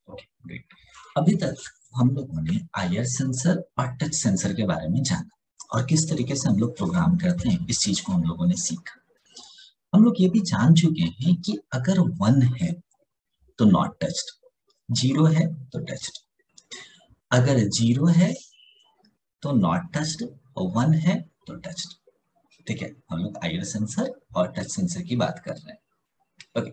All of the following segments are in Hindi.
Okay great. अभी तक हम लोगों ने आईआर सेंसर और टच सेंसर के बारे में जाना और किस तरीके से हम लोग प्रोग्राम करते हैं इस चीज को हम लोगों ने सीखा। हम लोग ये भी जान चुके हैं कि अगर 1 है तो नॉट टच्ड, 0 है तो टच्ड, अगर 0 है तो नॉट टच्ड और 1 है तो टच्ड। ठीक है, हम लोग आईआर सेंसर और टच सेंसर की बात कर रहे हैं। ओके,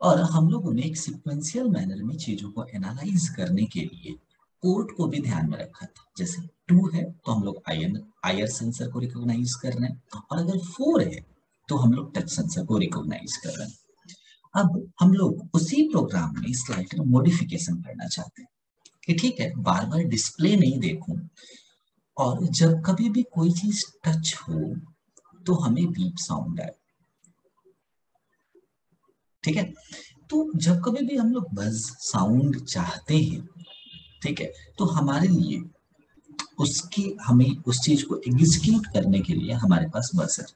और हम लोगों ने एक सीक्वेंशियल मैनर में चीजों को एनालाइज करने के लिए पोर्ट को भी ध्यान में रखा था। जैसे 2 है तो हम लोग आईआर सेंसर को रिकॉग्नाइज कर रहे हैं, और अगर 4 है तो हम लोग टच सेंसर को रिकॉग्नाइज कर रहे हैं। अब हम लोग उसी प्रोग्राम में स्लाइड मॉडिफिकेशन करना चाहते हैं कि ठीक है, बार बार डिस्प्ले नहीं देखूं, और जब कभी भी कोई चीज टच हो तो हमें बीप साउंड आए। ठीक है, तो जब कभी भी हम लोग बज साउंड चाहते हैं, ठीक है, तो हमारे लिए उसकी हमें उस चीज को एग्जीक्यूट करने के लिए हमारे पास बजर।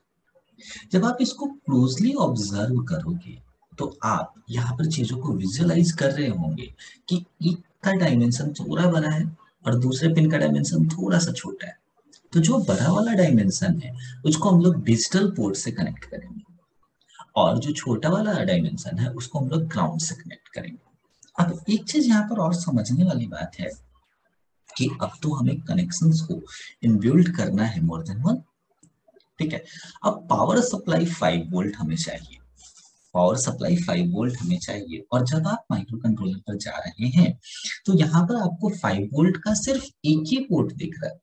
जब आप इसको क्लोजली ऑब्जर्व करोगे तो आप यहाँ पर चीजों को विजुअलाइज कर रहे होंगे कि एक का डायमेंशन थोड़ा बड़ा है और दूसरे पिन का डायमेंशन थोड़ा सा छोटा है। तो जो बड़ा वाला डायमेंशन है उसको हम लोग डिजिटल पोर्ट से कनेक्ट करेंगे, और जो छोटा वाला डायमेंशन है उसको हम लोग ग्राउंड से कनेक्ट करेंगे। अब एक चीज यहाँ पर और समझने वाली बात है कि अब तो हमें कनेक्शंस को इनबिल्ड करना है मोर देन वन। ठीक है, अब पावर सप्लाई 5 वोल्ट हमें चाहिए, पावर सप्लाई 5 वोल्ट हमें चाहिए, और जब आप माइक्रो कंट्रोलर पर जा रहे हैं तो यहाँ पर आपको 5 वोल्ट का सिर्फ एक ही पोर्ट दिख रहा है।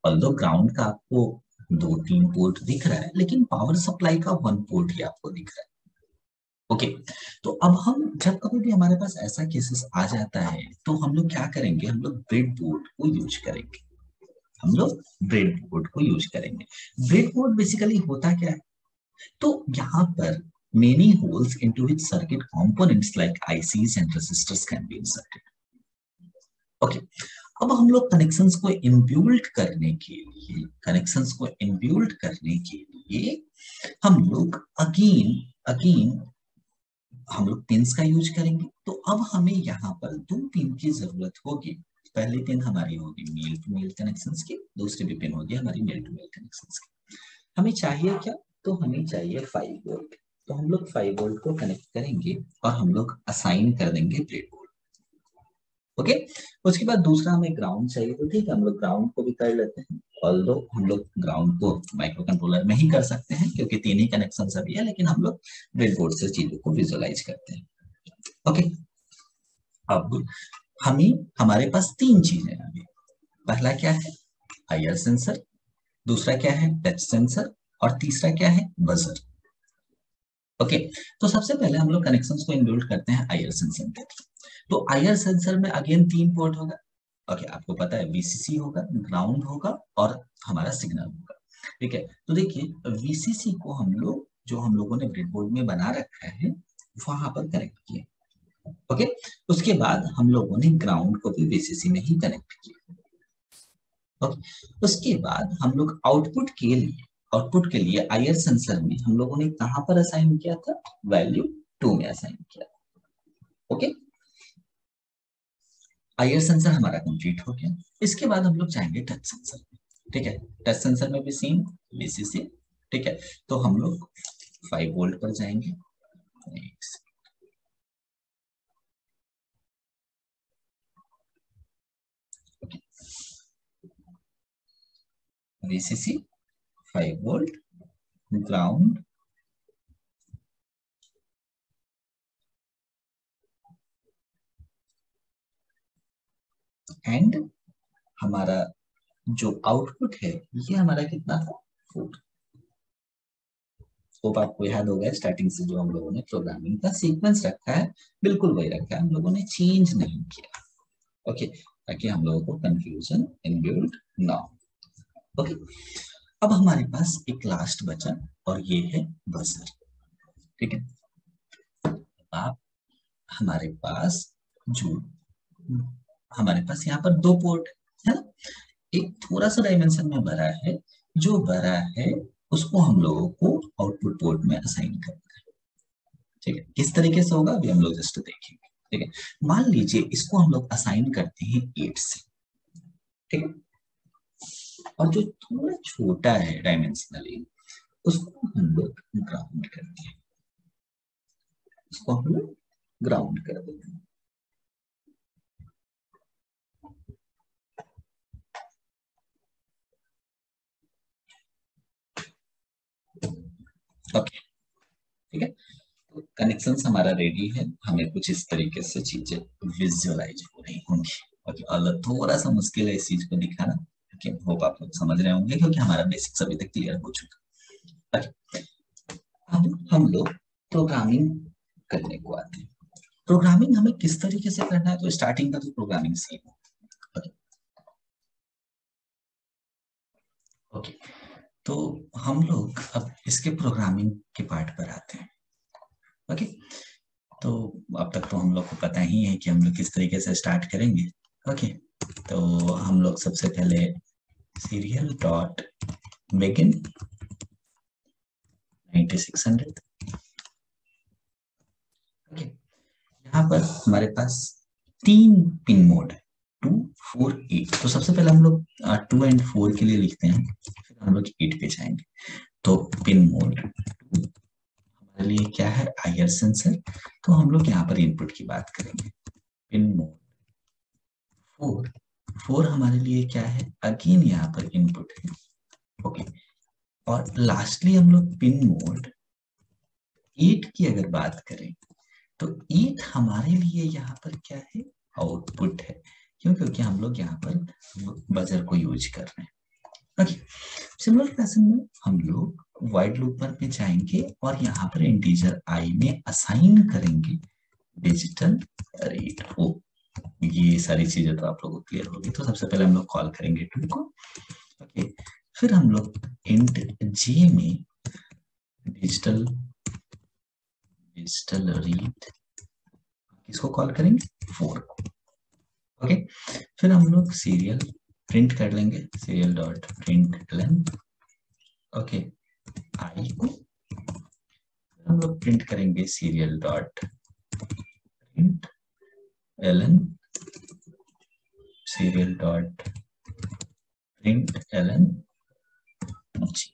ऑल्दो ग्राउंड का आपको 2-3 पोर्ट दिख रहा है, लेकिन पावर सप्लाई का 1 पोर्ट ही आपको दिख रहा है। ओके, तो अब हम जब कभी भी हमारे पास ऐसा केसेस आ जाता है तो हम लोग क्या करेंगे, हम लोग ब्रेड बोर्ड को यूज करेंगे। हम लोग ब्रेड बोर्ड को यूज करेंगे। ब्रेड बोर्ड बेसिकली होता क्या है, तो यहाँ पर many holes into which circuit components like ICs and resistors can be inserted. Okay, अब हम लोग कनेक्शंस को इनबिल्ट करने के लिए, कनेक्शंस को इनबिल्ट करने के लिए हम लोग अगेन अगेन हम लोग पिन्स का यूज करेंगे। तो अब हमें यहाँ पर 2 पिन की जरूरत होगी। पहली पिन हमारी होगी मेल टू मेल कनेक्शंस की, दूसरी भी पिन होगी हमारी मेल टू मेल कनेक्शंस की। हमें चाहिए क्या, तो हमें चाहिए 5 वोल्ट। तो हम लोग 5 वोल्ट को कनेक्ट करेंगे और हम लोग असाइन कर देंगे ब्रेड बोर्ड। ओके, उसके बाद दूसरा हमें ग्राउंड चाहिए, तो ठीक है, हम लोग ग्राउंड को भी कर लेते हैं। ऑल्दो हम लोग ग्राउंड को माइक्रो कंट्रोलर में ही कर सकते हैं क्योंकि 3 ही कनेक्शन अभी है, लेकिन हम लोग ब्रेड बोर्ड से चीजों को विजुअलाइज करते हैं। ओके, अब हमें हमारे पास 3 चीजें अभी। पहला क्या है, आईआर सेंसर, दूसरा क्या है, टच सेंसर, और तीसरा क्या है, बजर। ओके, तो सबसे पहले हम लोग कनेक्शंस को इनबिल्ट करते हैं आईआर सेंसर के। तो आईआर सेंसर में अगेन 3 पोर्ट होगा। ओके, आपको पता है वीसीसी होगा, ग्राउंड होगा और हमारा सिग्नल होगा। ठीक है, तो देखिए वीसीसी को हम लोग, जो हम लोगों ने ब्रेडबोर्ड में बना रखा है, वहां पर कनेक्ट किया। ओके, उसके बाद हम लोगों ने ग्राउंड को भी वीसीसी में ही कनेक्ट किया। ओके, उसके बाद हम लोग आउटपुट के लिए आईआर सेंसर में हम लोगों ने कहां पर असाइन किया था, वैल्यू 2 में असाइन किया। ओके, आईआर सेंसर हमारा कंप्लीट हो गया। इसके बाद हम लोग जाएंगे टच सेंसर में। ठीक है, टच सेंसर में भी सेम वीसीसी। ठीक है, तो हम लोग 5 वोल्ट पर जाएंगे। वीसीसी 5 वोल्ट, ग्राउंड, एंड हमारा जो आउटपुट है ये हमारा कितना था, 4। होप आपको याद होगा स्टार्टिंग से जो हम लोगों ने प्रोग्रामिंग का सीक्वेंस रखा है बिल्कुल वही रखा है, हम लोगों ने चेंज नहीं किया। ओके, ताकि हम लोगों को कंफ्यूजन इनबिल्ट ना हो। ओके, अब हमारे पास एक लास्ट बचा और ये है बजर। ठीक है, आप हमारे पास जो हमारे पास यहाँ पर 2 पोर्ट है ना, एक थोड़ा सा डायमेंशन में भरा है, जो भरा है उसको हम लोगों को आउटपुट पोर्ट में असाइन करना है। ठीक है, किस तरीके से होगा अभी हम लोग जस्ट देखेंगे। ठीक है। मान लीजिए इसको हम लोग असाइन करते हैं 8 से, ठीक है, और जो थोड़ा छोटा है डायमेंशनली उसको हम लोग ग्राउंड करते हैं, उसको हम लोग ग्राउंड कर देते हैं। ओके, ठीक है, तो कनेक्शन हमारा रेडी है, हमें कुछ इस तरीके से चीजें विजुअलाइज हो रही होंगी। ओके, और थोड़ा सा मुश्किल है इस चीज को दिखाना, ओके, होप आप लोग समझ रहे होंगे क्योंकि हमारा बेसिक्स अभी तक क्लियर हो चुका। ओके, अब हम लोग प्रोग्रामिंग करने को आते हैं। प्रोग्रामिंग हमें किस तरीके से करना है, तो स्टार्टिंग का तो प्रोग्रामिंग सीखो। ओके, तो हम लोग अब इसके प्रोग्रामिंग के पार्ट पर आते हैं। ओके, तो अब तक तो हम लोग को पता ही है कि हम लोग किस तरीके से स्टार्ट करेंगे। ओके, तो हम लोग सबसे पहले सीरियल डॉट बिगिन 9600। ओके, यहाँ पर हमारे पास 3 पिन मोड है, 2, 4, 8। तो सबसे पहले हम लोग 2 और 4 के लिए लिखते हैं, फिर हम लोग 8 पे जाएंगे। तो पिन मोड हमारे लिए क्या है, आईआर सेंसर। तो हम लोग यहाँ पर इनपुट की बात करेंगे। पिन मोड 4, 4 हमारे लिए क्या है, अगेन यहाँ पर इनपुट है। ओके, और लास्टली हम लोग पिन मोड 8 की अगर बात करें तो 8 हमारे लिए यहाँ पर क्या है, आउटपुट है। क्यों, क्योंकि हम लोग यहाँ पर बजर को यूज कर रहे हैं। ओके, सिमिलर फैशन में हम लोग वाइड लूप पर पे जाएंगे और यहाँ पर इंटीजर आई में असाइन करेंगे डिजिटल रेट ओ। ये सारी चीजें तो आप लोगों को क्लियर होगी। तो सबसे पहले हम लोग कॉल करेंगे 2 को। ओके, फिर हम लोग इंट जे में डिजिटल रीड किसको कॉल करेंगे, 4 को। ओके, फिर हम लोग सीरियल प्रिंट कर लेंगे, serial dot print L N. Okay, I को हम लोग प्रिंट करेंगे serial dot print L N, serial dot print L N जी।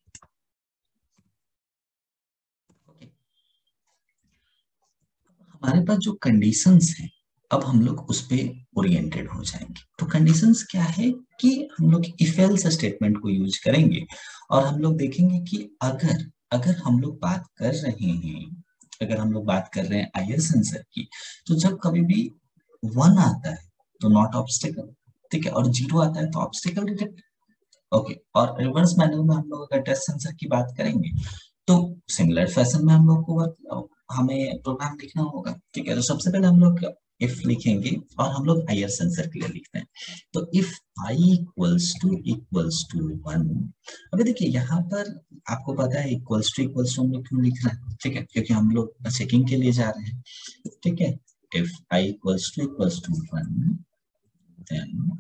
हमारे पास जो कंडीशंस हैं, अब हम लोग उस पे ओरिएंटेड हो जाएंगे। तो कंडीशंस क्या है कि हम लोग इफ एल्स स्टेटमेंट को यूज करेंगे और हम लोग देखेंगे कि अगर अगर हम लोग बात कर रहे हैं, अगर हम लोग बात कर रहे हैं आईआर सेंसर की, तो जब कभी भी 1 आता है तो नॉट ऑब्स्टिकल, ठीक है, और 0 आता है तो ऑब्स्टिकल डिटेक्ट। ओके, और रिवर्स मैनुअल में हम लोग अगर टेस्ट सेंसर की बात करेंगे तो सिमिलर फैशन में हम लोग को हमें प्रोग्राम लिखना होगा। ठीक है, तो सबसे पहले हम लोग इफ लिखेंगे और हम लोग आईआर सेंसर के लिए लिखते हैं। तो इफ आई इक्वल्स टू 1। अभी देखिए यहाँ पर आपको पता है इक्वल्स टू हम लोग क्यों लिख रहे हैं, ठीक है, क्योंकि हम लोग चेकिंग के लिए जा रहे हैं। ठीक है, if I equals to 1 then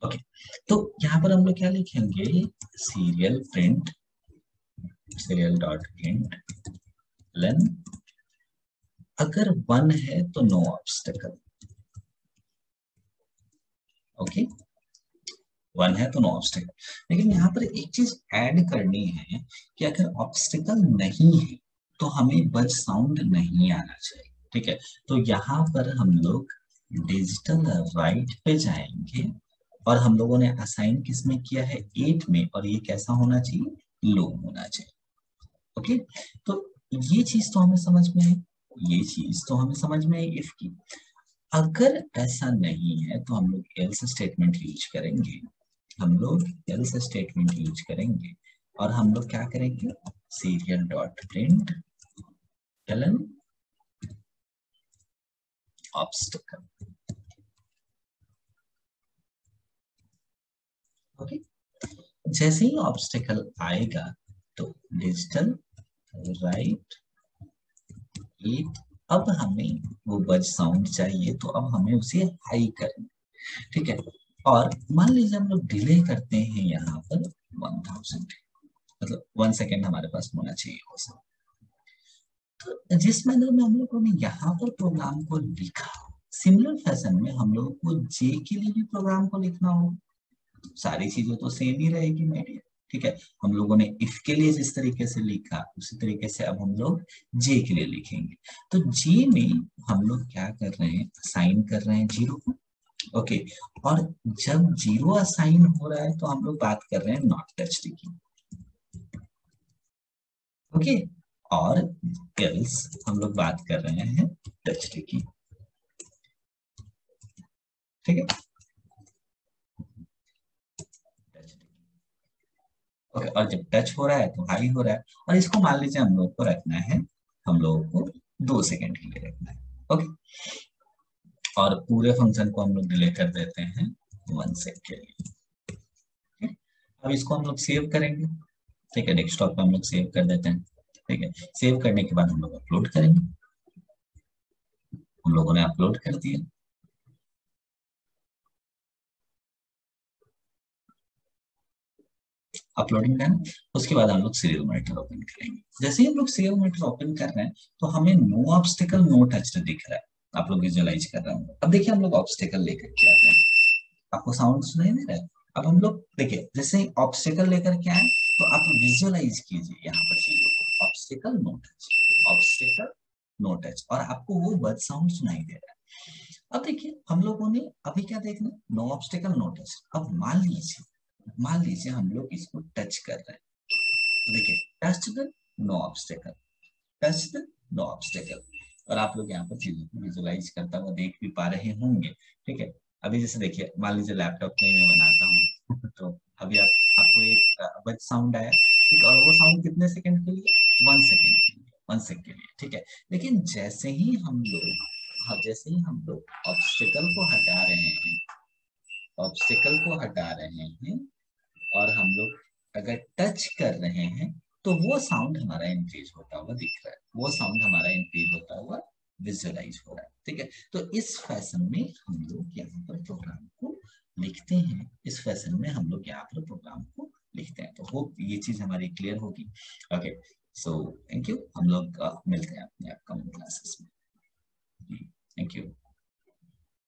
okay, तो यहाँ पर हम लोग क्या लिखेंगे, serial print serial dot print len, अगर 1 है तो नो ऑब्स्टेकल। ओके, 1 है तो नो ऑब्स्टेकल। लेकिन यहाँ पर एक चीज ऐड करनी है कि अगर ऑब्स्टेकल नहीं है तो हमें बज साउंड नहीं आना चाहिए। ठीक है, तो यहाँ पर हम लोग डिजिटल राइट पे जाएंगे और हम लोगों ने असाइन किसमें किया है, 8 में, और ये कैसा होना चाहिए, लो होना चाहिए। ओके, तो ये चीज तो हमें समझ में है, ये चीज तो हमें समझ में है इफ की। अगर ऐसा नहीं है तो हम लोग एल्स स्टेटमेंट यूज करेंगे, हम लोग एल्स स्टेटमेंट यूज करेंगे और हम लोग क्या करेंगे, serial dot print len obstacle. Okay, जैसे ही ऑब्स्टेकल आएगा तो डिजिटल राइट 8। अब हमें वो बज साउंड चाहिए तो अब हमें उसे हाई करना, ठीक है। और मान लीजिए हम लोग डिले करते हैं यहाँ पर 1000, मतलब 1 सेकेंड हमारे पास होना चाहिए वो सब। तो जिस मैनर में हम लोगों ने यहाँ पर प्रोग्राम को लिखा, सिमिलर फैशन में हम लोगों को जे के लिए भी प्रोग्राम को लिखना होगा। सारी चीजें तो सेम ही रहेगी मेरी, ठीक है। हम लोगों ने इफ के लिए जिस तरीके से लिखा उसी तरीके से अब हम लोग जे के लिए लिखेंगे। तो जे में हम लोग क्या कर रहे हैं, साइन कर रहे हैं 0 को, ओके। और जब 0 असाइन हो रहा है तो हम लोग बात कर रहे हैं नॉट टच्ड की, ओके। और एल्स हम लोग बात कर रहे हैं टच्ड की, ठीक है। ओके, और जब टच हो रहा है तो हाई हो रहा है, और इसको मान लीजिए हम लोग को रखना है, हम लोगों को 2 सेकेंड के लिए रखना है, ओके। और पूरे फंक्शन को हम लोग डिले कर देते हैं 1 सेकेंड के लिए, ठीक है? अब इसको हम लोग सेव करेंगे, ठीक है। डेस्कटॉप पे हम लोग सेव कर देते हैं, ठीक है। सेव करने के बाद हम लोग अपलोड करेंगे, हम लोगों ने अपलोड कर दिया। Uploading done. उसके बाद हम लोग सीरियल मॉनिटर ओपन करेंगे। जैसे ही हम लोग सीरियल मॉनिटर ओपन कर रहे हैं तो हमें नो ऑब्स्टिकल नो टच दिख रहा है, आप लोग विजुअलाइज कर रहे होंगे। अब देखिए हम लोग ऑब्स्टिकल लेकर के आते हैं, आपको साउंड सुनाई दे रहा है। अब हम लोग देखिए जैसे ही ऑब्स्टिकल लेकर के आए तो आप विजुअलाइज कीजिए यहाँ पर चीजों को, obstacle no touch, obstacle no touch, और आपको वो बज साउंड सुनाई दे रहा है। अब देखिए हम लोगों ने अभी क्या देखना, नो ऑब्स्टिकल नो टच। अब मान लीजिए हम लोग इसको टच कर रहे हैं, तो देखिए touch the no obstacle, touch the no obstacle, और आप लोग यहाँ पर चीजों को विजुअलाइज करता हुआ देख भी पा रहे होंगे, ठीक है। अभी जैसे देखिए मान लीजिए लैपटॉप में मैं बनाता हूँ तो अभी आपको एक बज साउंड आया, ठीक है, और वो साउंड कितने सेकंड के लिए, 1 सेकंड के लिए, 1 सेकंड के लिए, ठीक है। लेकिन जैसे ही हम लोग ऑब्स्टिकल को हटा रहे हैं, ऑब्स्टिकल को हटा रहे हैं, और हम लोग अगर टच कर रहे हैं तो वो साउंड हमारा इंक्रीज होता हुआ दिख रहा है, वो साउंड हमारा इंक्रीज होता हुआ विजुअलाइज हो रहा है, ठीक है। तो इस फैशन में हम लोग यहाँ पर प्रोग्राम को लिखते हैं, इस फैशन में हम लोग यहाँ पर प्रोग्राम को लिखते हैं। तो होप ये चीज हमारी क्लियर होगी। ओके, सो थैंक यू, हम लोग मिलते हैं अपने अपकमिंग क्लासेस में। Thank you.